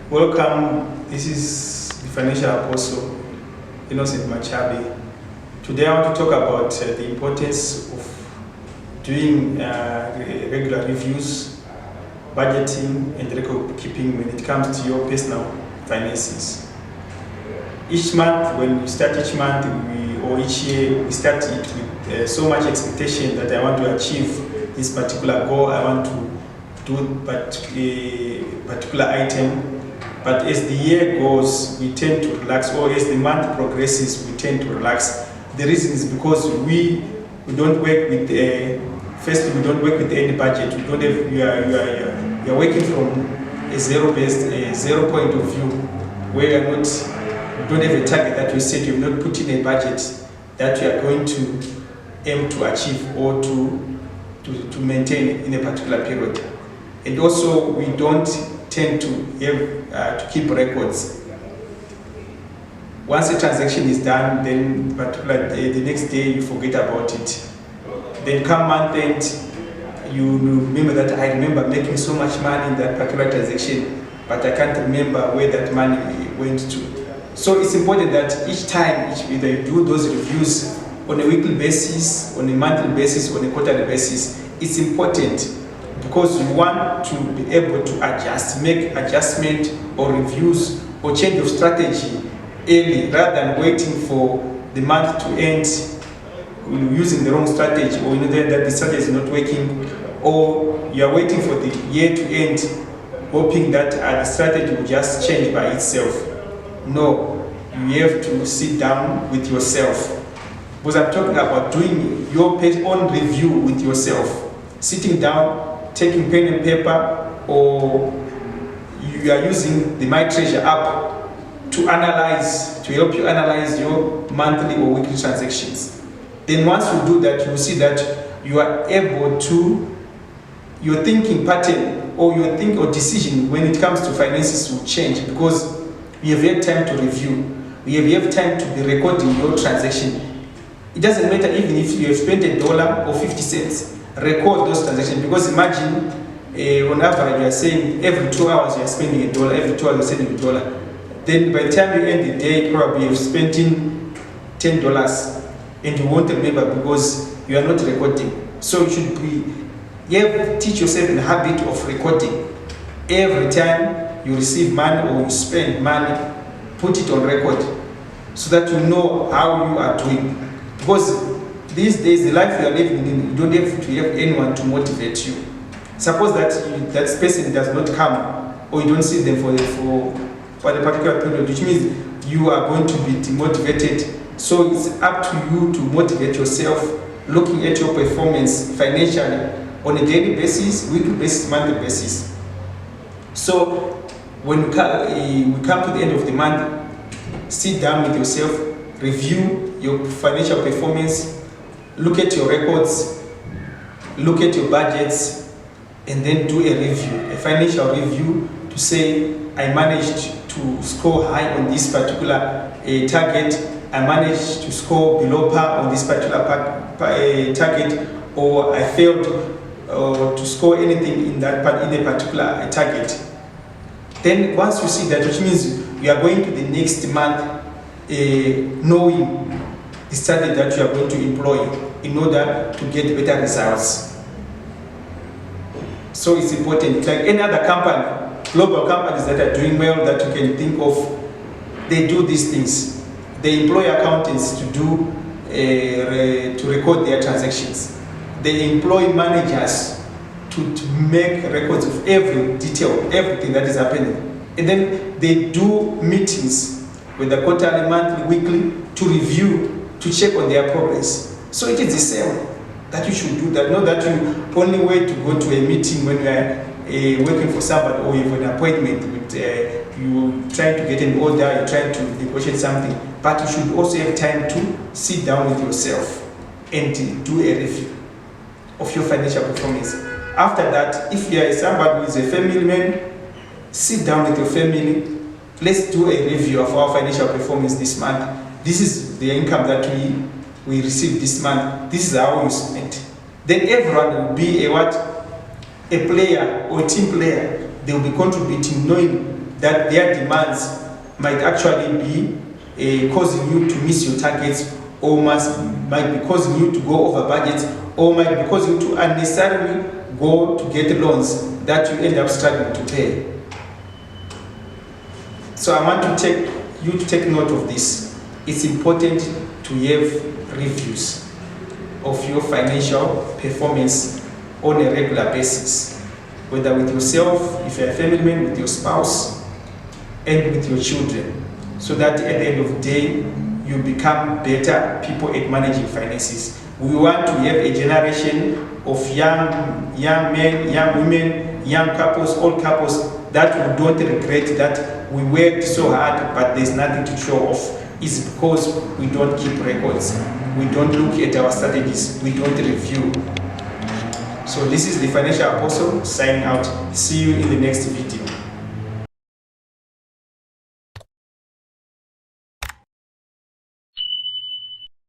Welcome. This is the Financial Apostle, Innocent Machabi. Today I want to talk about the importance of doing regular reviews, budgeting, and record keeping when it comes to your personal finances. Each month, when we start each month or each year, we start it with so much expectation that I want to achieve this particular goal. I want to do a particular item. But as the year goes, we tend to relax, or as the month progresses, we tend to relax. The reason is because we don't work with firstly, we don't work with any budget. We don't have you are working from a zero point of view, where you don't have a target that you set. You've not put in a budget that you are going to aim to achieve or to maintain in a particular period. And also, we don't tend to have to keep records. Once a transaction is done, then the next day you forget about it. Then come month end, you remember that I remember making so much money in that particular transaction, but I can't remember where that money went to. So it's important that each time, either you do those reviews on a weekly basis, on a monthly basis, on a quarterly basis. It's important because you want to be able to make adjustment or reviews or change of strategy early rather than waiting for the month to end using the wrong strategy, or that the strategy is not working, or you are waiting for the year to end hoping that the strategy will just change by itself. No, you have to sit down with yourself, because I'm talking about doing your own review with yourself, sitting down, taking pen and paper, or you are using the My Treasure app to help you analyze your monthly or weekly transactions. Then once you do that, you will see that you are able to, your thinking pattern or your decision when it comes to finances will change, because you have had time to review. You have time to be recording your transaction. It doesn't matter even if you have spent $1 or 50 cents. Record those transactions, because imagine on average you are saying every 2 hours you are spending $1, every 2 hours you are spending $1. Then by the time you end the day, probably you've spent $10 and you won't remember because you are not recording. So you should teach yourself a habit of recording. Every time you receive money or you spend money, put it on record so that you know how you are doing. Because these days, the life you are living in, you don't have to have anyone to motivate you. Suppose that that person does not come, or you don't see them for the particular period, which means you are going to be demotivated. So it's up to you to motivate yourself, looking at your performance financially on a daily basis, weekly basis, monthly basis. So when we come to the end of the month, sit down with yourself, review your financial performance, look at your records, look at your budgets, and then do a review, a financial review, to say, I managed to score high on this particular target, I managed to score below par on this particular target, or I failed to score anything in a particular target. Then once you see that, which means you are going to the next month knowing the strategy that you are going to employ in order to get better results. So it's important. Like any other company, global companies that are doing well that you can think of, they do these things. They employ accountants to record their transactions. They employ managers to make records of every detail, everything that is happening. And then they do meetings, whether quarterly, monthly, weekly, to review, to check on their progress. So it is the same that you should do that. Not that you only wait to go to a meeting when you are working for somebody, or you have an appointment with you trying to get an order, you're trying to negotiate something. But you should also have time to sit down with yourself and do a review of your financial performance. After that, if you are somebody who is a family man, sit down with your family. Let's do a review of our financial performance this month. This is the income that we received this month. This is how you spent. Then everyone will be a player or a team player. They will be contributing, knowing that their demands might actually be causing you to miss your targets, or might be causing you to go over budget, or might be causing you to unnecessarily go to get loans that you end up struggling to pay. So I want you to take note of this. It's important to have reviews of your financial performance on a regular basis, whether with yourself, if you're a family man, with your spouse, and with your children, so that at the end of the day, you become better people at managing finances. We want to have a generation of young men, young women, young couples, old couples that we don't regret that we worked so hard but there's nothing to show off. Is because we don't keep records, we don't look at our strategies, we don't review. So this is the Financial Apostle signing out. See you in the next video.